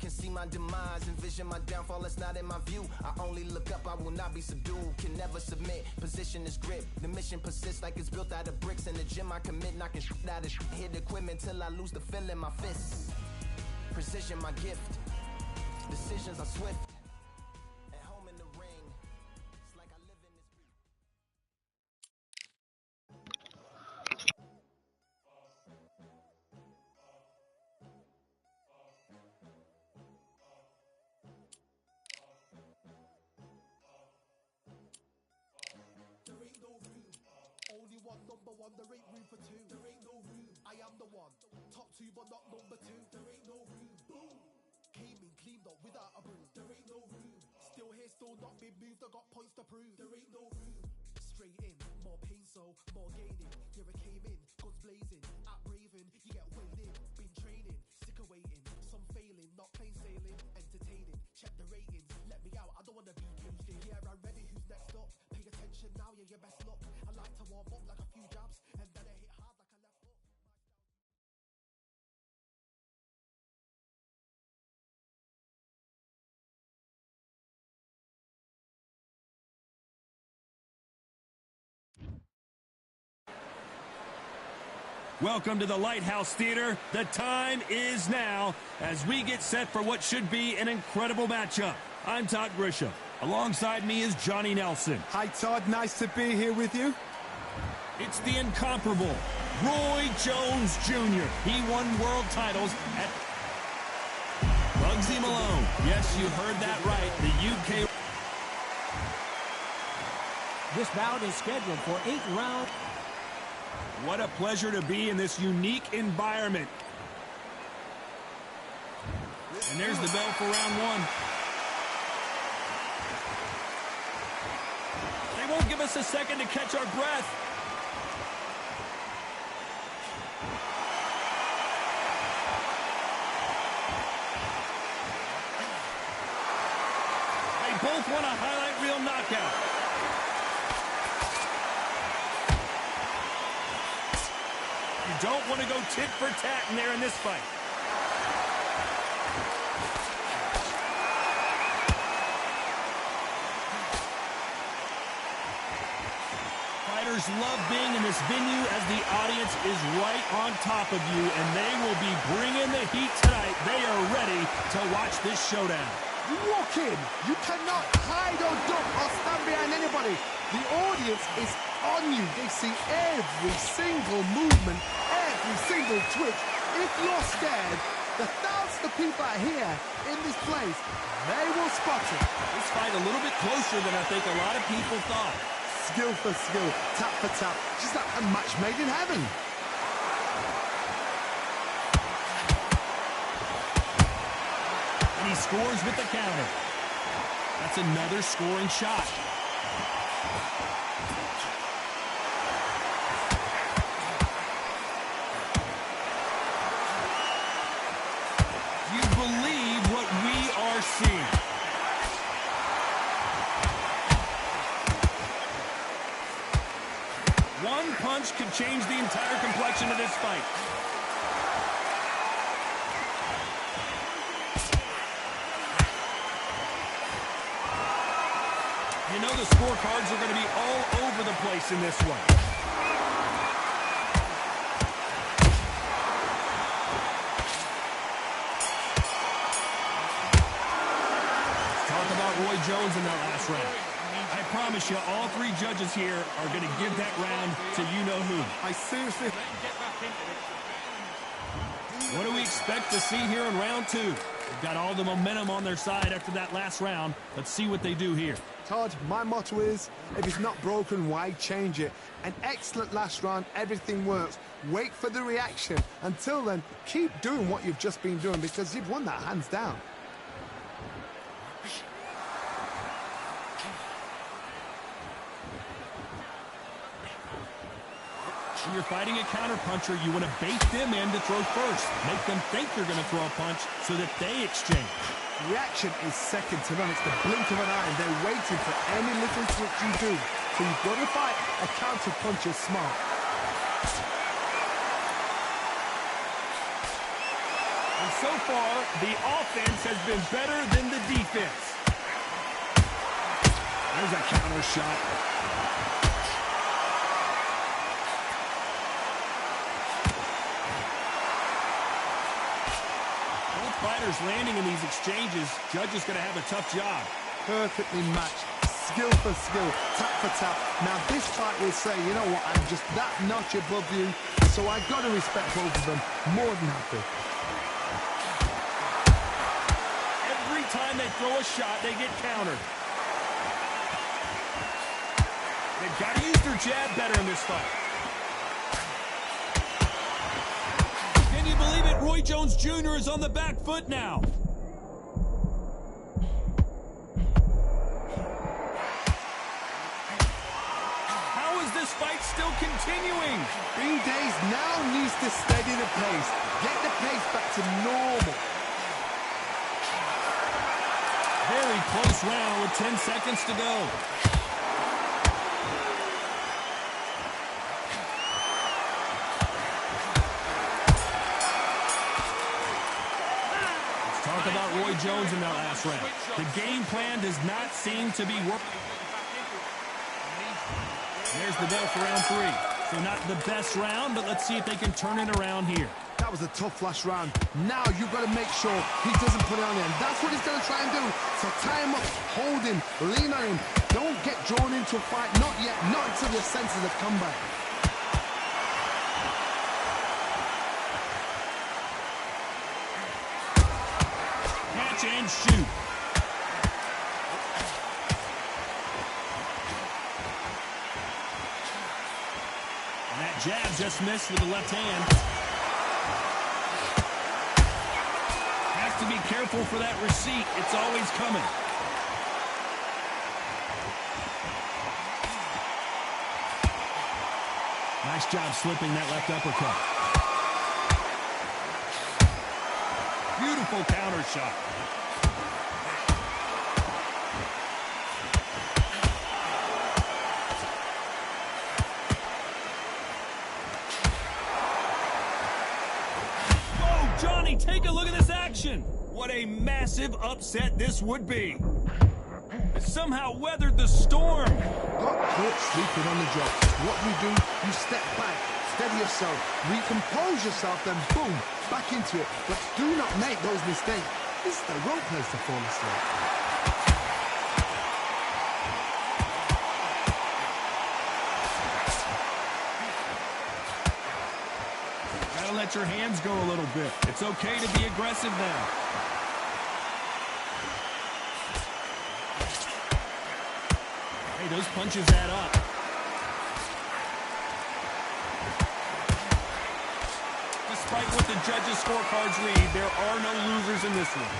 can see my demise, envision my downfall, it's not in my view. I only look up, I will not be subdued, can never submit, position is grip. The mission persists like it's built out of bricks. In the gym I commit, knocking shit out of shit. Hit equipment till I lose the feel in my fists. Precision my gift, decisions are swift. At home in the ring, it's like I live in this beat. There ain't no room, only one number one, there ain't room for two. There ain't no room, I am the one, top two but not number two. There ain't no room, boom, came in cleaned up without a broom. There ain't no room, still here, still not been moved, I got points to prove. There ain't no room, straight in, more pain so, more gaining. Here I came in, guns blazing, at Raven, you get weighed in. Been training, sick of waiting, some failing, not plain sailing, entertaining. Check the ratings, let me out, I don't wanna be caged in. Yeah, I'm ready, who's next up? Pay attention now, yeah, your best luck. I like to warm up like a few jabs, and then I hit hard like a left hook. Welcome to the Lighthouse Theater. The time is now as we get set for what should be an incredible matchup. I'm Todd Grisham. Alongside me is Johnny Nelson. Hi, Todd. Nice to be here with you. It's the incomparable Roy Jones Jr. He won world titles at Bugsy Malone. Yes, you heard that right. The UK. This bout is scheduled for 8 rounds. What a pleasure to be in this unique environment. And there's the bell for round one. They won't give us a second to catch our breath. They both want a highlight reel knockout. You don't want to go tit for tat in there in this fight. Fighters love being in this venue as the audience is right on top of you, and they will be bringing the heat tonight. They are ready to watch this showdown. You walk in, you cannot hide or duck or stand behind anybody. The audience is on you. They see every single movement, every single twitch. If you're scared, the thousands of people are here in this place. They will spot it. This fight a little bit closer than I think a lot of people thought. Skill for skill, tap for tap. Just like a match made in heaven. And he scores with the counter. That's another scoring shot. You believe what we are seeing. One punch could change the entire complexion of this fight. You know the scorecards are going to be all over the place in this one. Talk about Roy Jones in that last round. I promise you, all three judges here are going to give that round to you-know-who. I seriously... What do we expect to see here in round two? They've got all the momentum on their side after that last round. Let's see what they do here. Todd, my motto is, if it's not broken, why change it? An excellent last round, everything works. Wait for the reaction. Until then, keep doing what you've just been doing because you've won that hands down. When you're fighting a counterpuncher, you want to bait them in to throw first. Make them think you're going to throw a punch so that they exchange. Reaction is second to none. It's the blink of an eye, and they're waiting for any little switch you do. So you've got to fight a counterpuncher smart. And So far, the offense has been better than the defense. There's a counter shot. Both fighters landing in these exchanges. Judge is going to have a tough job. Perfectly matched. Skill for skill, tap for tap. Now this fight will say, you know what, I'm just that notch above you, so I got to respect both of them more than happy. Every time they throw a shot, they get countered. They've got to use their jab better in this fight. Can you believe it? Roy Jones Jr. is on the back foot now. This fight still continuing. Green Days now needs to steady the pace. Get the pace back to normal. Very close round with 10 seconds to go. Let's talk about Roy Jones in that last round. The game plan does not seem to be working. There's the bell for round 3. So not the best round, but let's see if they can turn it around here. That was a tough last round. Now you've got to make sure he doesn't put it on there. And that's what he's going to try and do. So tie him up, hold him, lean on him. Don't get drawn into a fight. Not yet. Not until your senses have come back. Catch and shoot. Jab just missed with the left hand. Has to be careful for that receipt. It's always coming. Nice job slipping that left uppercut. Beautiful counter shot. Take a look at this action. What a massive upset this would be. Somehow weathered the storm. Got caught sleeping on the job. What you do, you step back, steady yourself, recompose yourself, then boom, back into it. But do not make those mistakes. This is the wrong place to fall asleep. Let your hands go a little bit. It's okay to be aggressive now. Hey, those punches add up. Despite what the judges' scorecards read, there are no losers in this one.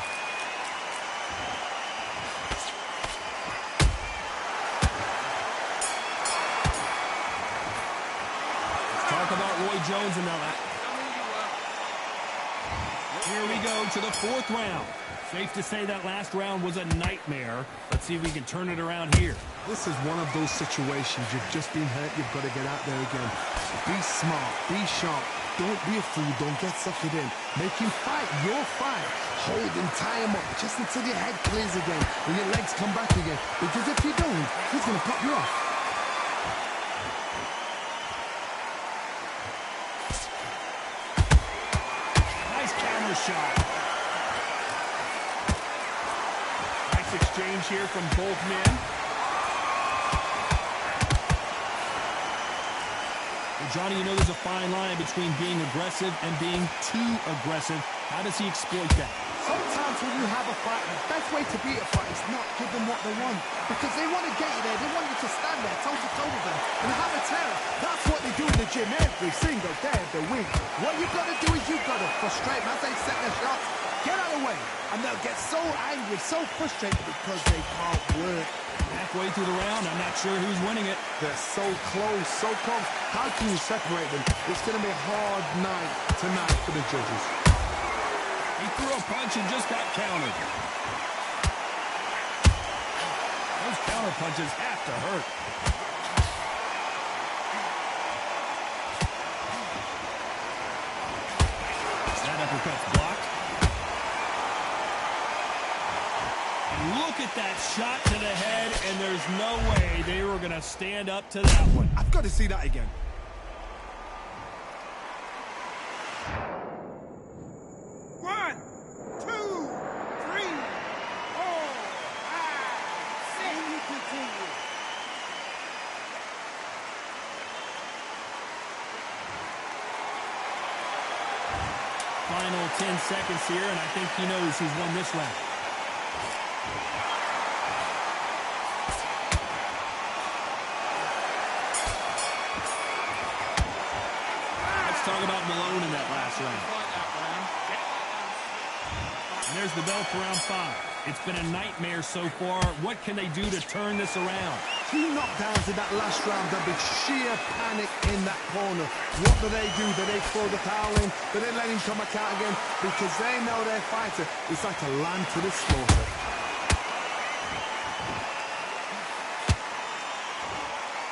Let's talk about Roy Jones in that. Here we go to the 4th round. Safe to say that last round was a nightmare. Let's see if we can turn it around here. This is one of those situations. You've just been hurt. You've got to get out there again. Be smart. Be sharp. Don't be a fool. Don't get suckered in. Make him fight your fight. Hold him, tie him up, just until your head clears again and your legs come back again. Because if you don't, he's going to pop you off. Shot. Nice exchange here from both men. Well, Johnny, you know there's a fine line between being aggressive and being too aggressive. How does he exploit that? Sometimes when you have a fight, the best way to beat a fight is not give them what they want. Because they want to get you there. They want you to stand there toe-to-toe with them and have a terror. That's what they do in the gym every single day of the week. What you've got to do is you've got to frustrate them as they set their shots. Get out of the way. And they'll get so angry, so frustrated because they can't work. Halfway through the round, I'm not sure who's winning it. They're so close, so close. How can you separate them? It's going to be a hard night tonight for the judges. He threw a punch and just got countered. Those counter punches have to hurt. That uppercut's blocked. Look at that shot to the head, and there's no way they were going to stand up to that one. I've got to see that again. One, two, three, four, five, six. And you continue. Final 10 seconds here, and I think he knows he's won this round. Let's talk about Malone in that last round. And there's the bell for round 5. It's been a nightmare so far. What can they do to turn this around? 2 knockdowns in that last round. There'll be sheer panic in that corner. What do? Do they throw the towel in? Do they let him come back out again? Because they know their fighter is like a lamb to the slaughter.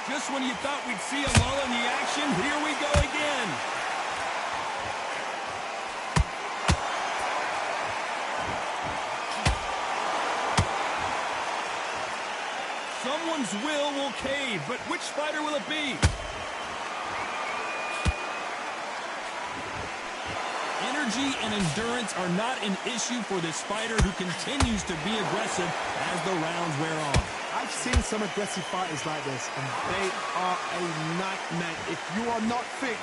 Just when you thought we'd see a lull in the action, here we go again. Someone's will cave, but which fighter will it be? Energy and endurance are not an issue for this fighter who continues to be aggressive as the rounds wear on. I've seen some aggressive fighters like this, and they are a nightmare. If you are not fit,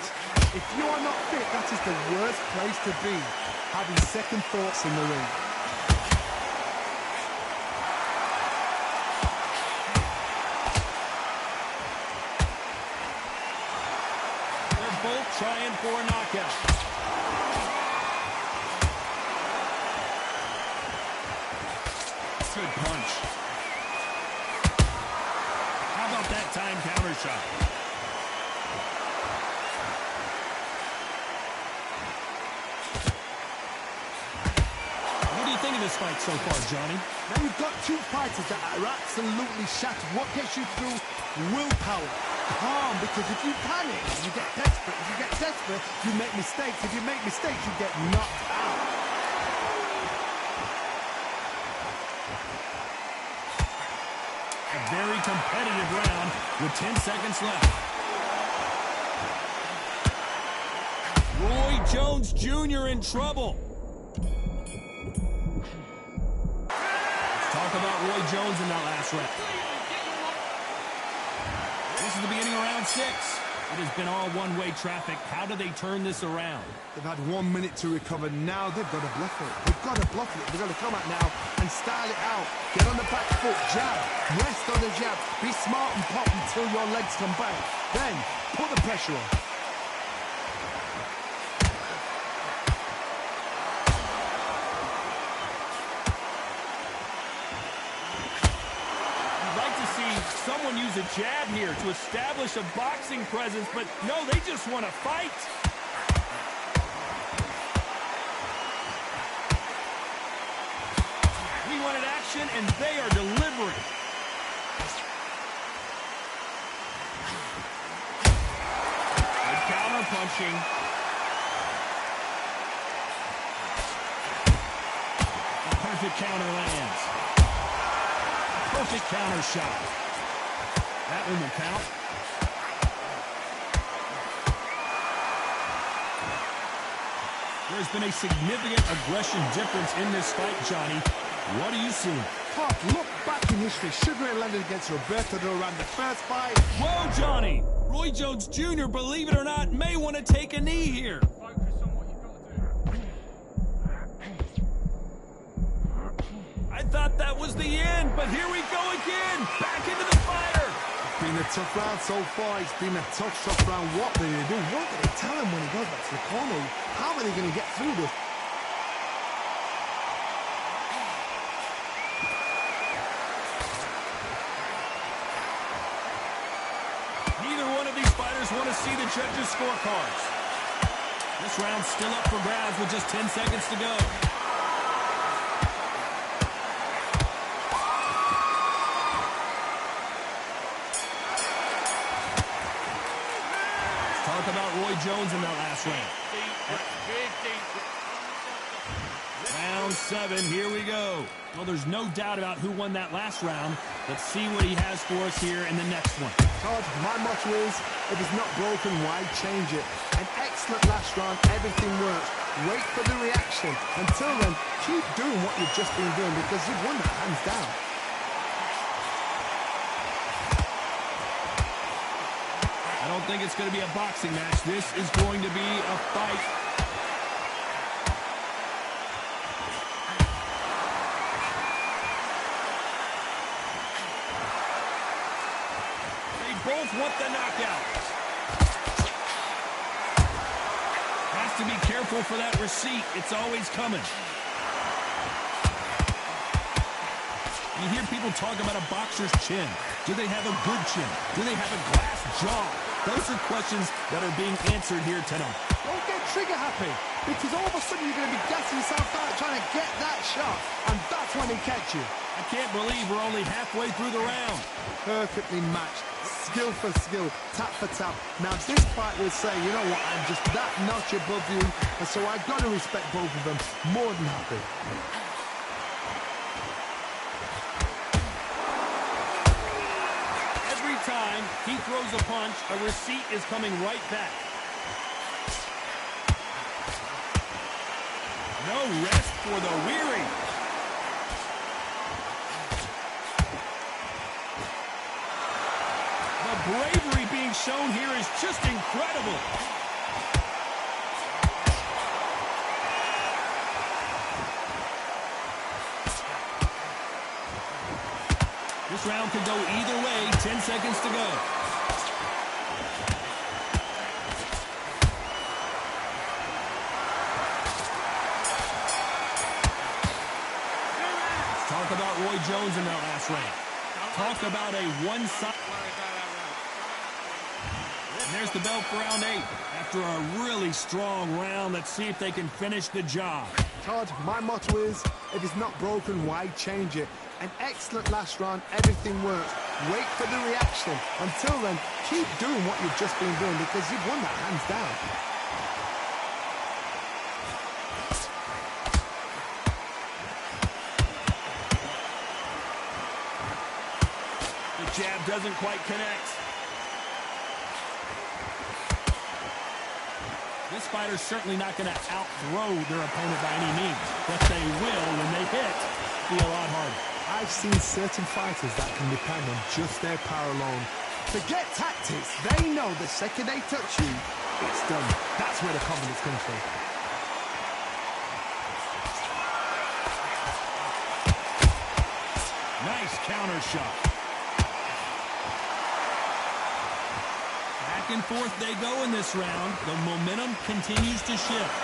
that is the worst place to be, having second thoughts in the ring. They're both trying for a knockout. Good punch. How about that time counter shot? What do you think of this fight so far, Johnny? Now we've got 2 fighters that are absolutely shattered. What gets you through? Willpower. Calm, because if you panic, you get desperate. If you get desperate, you make mistakes. If you make mistakes, you get knocked out. A very competitive round with 10 seconds left. Roy Jones Jr. in trouble. Let's talk about Roy Jones in that last round. This is the beginning of round 6. It has been all one-way traffic. How do they turn this around? They've had 1 minute to recover. Now they've got to bluff it. They've got to bluff it. They've got to come out now and style it out. Get on the back foot, jab, rest on the jab. Be smart and pop until your legs come back. Then put the pressure on. Someone use a jab here to establish a boxing presence, but no, they just want to fight. We wanted action, and they are delivering. Good counter punching. The perfect counter lands. Perfect counter shot. That one will count. There's been a significant aggression difference in this fight, Johnny. What are you seeing? Pop, look back in history. Sugar Ray Leonard against Roberto Duran, the first fight. Whoa, Johnny! Roy Jones Jr., believe it or not, may want to take a knee here. I thought that was the end, but here we go again. Back into the fire. It's been a tough round so far. It's been a tough round. What do they do? What do they tell him when he goes back to the corner? How are they going to get through this? Neither one of these fighters want to see the judges' scorecards. This round's still up for grabs with just 10 seconds to go. Talk about Roy Jones in that last round. Round round 7. Here we go. Well, there's no doubt about who won that last round. Let's see what he has for us here in the next one. Todd, my motto is, if it's not broken, why change it? An excellent last round, everything works. Wait for the reaction. Until then, keep doing what you've just been doing because you've won that hands down. I don't think it's going to be a boxing match. This is going to be a fight. They both want the knockout. Has to be careful for that receipt. It's always coming. You hear people talk about a boxer's chin. Do they have a good chin? Do they have a glass jaw? Those are questions that are being answered here tonight. Don't get trigger happy, because all of a sudden you're going to be gassing yourself out trying to get that shot, and that's when he catch you. I can't believe we're only halfway through the round. Perfectly matched, skill for skill, tap for tap. Now this fight will say, you know what, I'm just that notch above you, and so I've got to respect both of them. More than happy. Time he throws a punch, a receipt is coming right back. No rest for the weary. The bravery being shown here is just incredible. This round could go either way. 10 seconds to go. Talk about Roy Jones in that last round. Talk about a one-sided. And there's the bell for round 8. After a really strong round, let's see if they can finish the job. Todd, my motto is, if it's not broken, why change it? An excellent last round, everything works. Wait for the reaction. Until then, keep doing what you've just been doing because you've won that hands down. The jab doesn't quite connect. This fighter's certainly not going to outthrow their opponent by any means, but they will, when they hit, be a lot harder. I've seen certain fighters that can depend on just their power alone. Forget tactics. They know the second they touch you, it's done. That's where the confidence comes from. Nice counter shot. Back and forth they go in this round. The momentum continues to shift.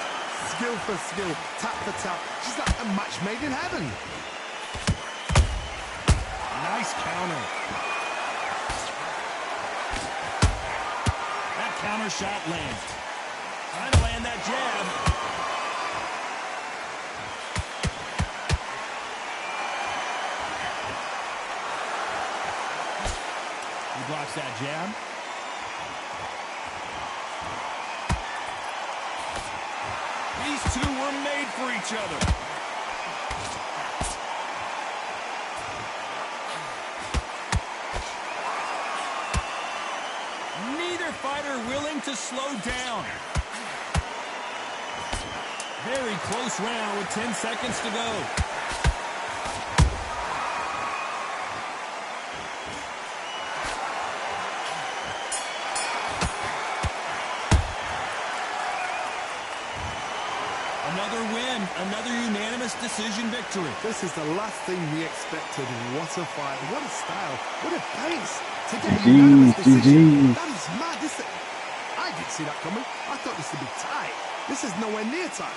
Skill for skill, tap for tap. Just like a match made in heaven. Nice counter. That counter shot lands. Trying to land that jab. He blocks that jab. These two were made for each other. Fighter willing to slow down. Very close round with 10 seconds to go. Another win, another unanimous decision victory. This is the last thing we expected. What a fight, what a style, what a pace. To get a unanimous decision, that is mad. I didn't see that coming. I thought this would be tight. This is nowhere near tight.